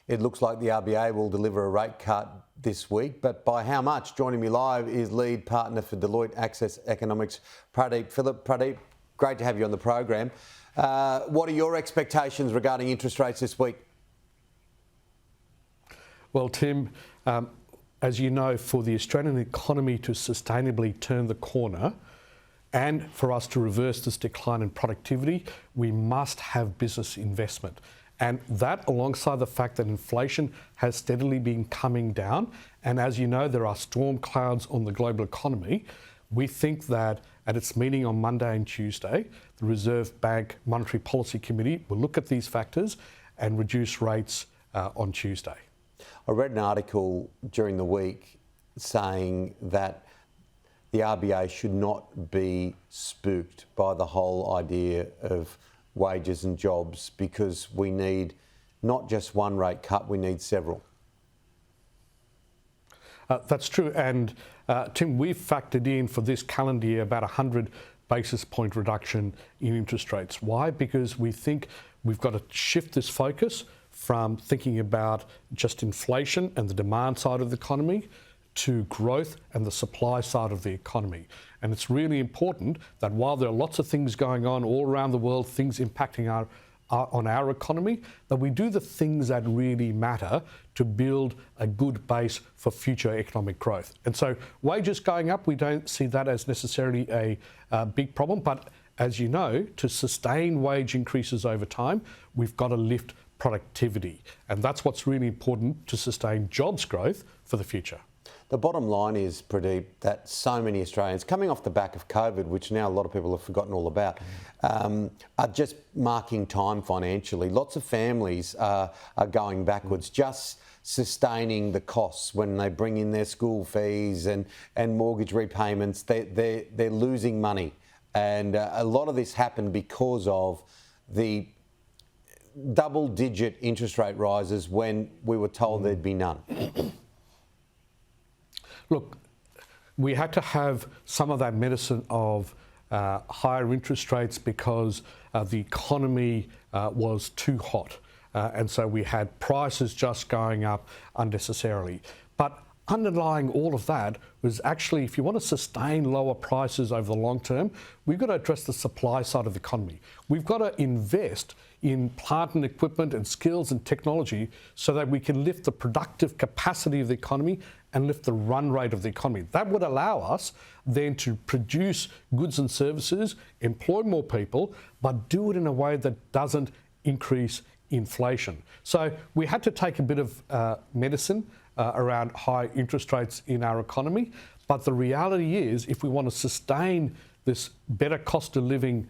It looks like the RBA will deliver a rate cut this week, but by how much? Joining me live is lead partner for Deloitte Access Economics, Pradeep. Pradeep, great to have you on the program. What are your expectations regarding interest rates this week? Well, Tim, as you know, for the Australian economy to sustainably turn the corner and for us to reverse this decline in productivity, we must have business investment. And that, alongside the fact that inflation has steadily been coming down, and as you know, there are storm clouds on the global economy, we think that at its meeting on Monday and Tuesday, the Reserve Bank Monetary Policy Committee will look at these factors and reduce rates on Tuesday. I read an article during the week saying that the RBA should not be spooked by the whole idea of wages and jobs, because we need not just one rate cut, we need several. That's true. And Tim, we've factored in for this calendar year about 100 basis point reduction in interest rates. Why? Because we think we've got to shift this focus from thinking about just inflation and the demand side of the economy to growth and the supply side of the economy. And it's really important that while there are lots of things going on all around the world, things impacting on our economy, that we do the things that really matter to build a good base for future economic growth. And so wages going up, we don't see that as necessarily a big problem. But as you know, to sustain wage increases over time, we've got to lift productivity. And that's what's really important to sustain jobs growth for the future. The bottom line is, Pradeep, that so many Australians, coming off the back of COVID, which now a lot of people have forgotten all about, are just marking time financially. Lots of families are going backwards, just sustaining the costs when they bring in their school fees and mortgage repayments. They're losing money. And a lot of this happened because of the double-digit interest rate rises when we were told there'd be none. Look, we had to have some of that medicine of higher interest rates because the economy was too hot. And so we had prices just going up unnecessarily. But underlying all of that was actually, if you want to sustain lower prices over the long term, we've got to address the supply side of the economy. We've got to invest in plant and equipment and skills and technology so that we can lift the productive capacity of the economy and lift the run rate of the economy. That would allow us then to produce goods and services, employ more people, but do it in a way that doesn't increase inflation. So we had to take a bit of medicine around high interest rates in our economy. But the reality is, if we want to sustain this better cost of living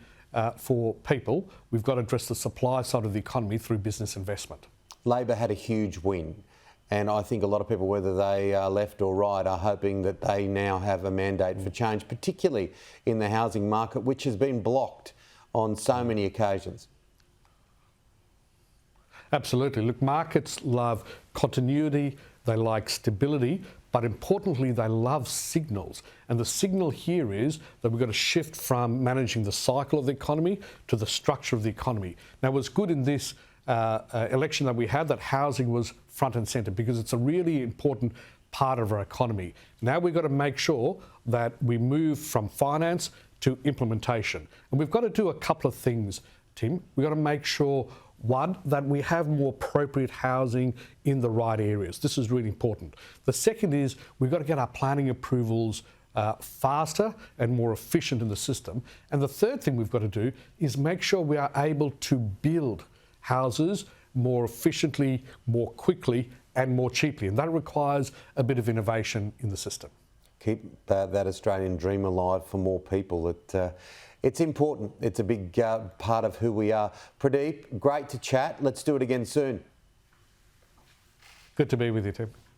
for people, we've got to address the supply side of the economy through business investment. Labor had a huge win. And I think a lot of people, whether they are left or right, are hoping that they now have a mandate for change, particularly in the housing market, which has been blocked on so many occasions. Absolutely. Look, markets love continuity, they like stability, but importantly, they love signals. And the signal here is that we've got to shift from managing the cycle of the economy to the structure of the economy. Now, it was good in this election that we had that housing was front and centre, because it's a really important part of our economy. Now we've got to make sure that we move from finance to implementation. And we've got to do a couple of things, Tim. We've got to make sure, one, that we have more appropriate housing in the right areas. This is really important. The second is we've got to get our planning approvals faster and more efficient in the system. And the third thing we've got to do is make sure we are able to build houses more efficiently, more quickly and more cheaply. And that requires a bit of innovation in the system. Keep that Australian dream alive for more people. It's important. It's a big part of who we are. Pradeep, great to chat. Let's do it again soon. Good to be with you, Tim.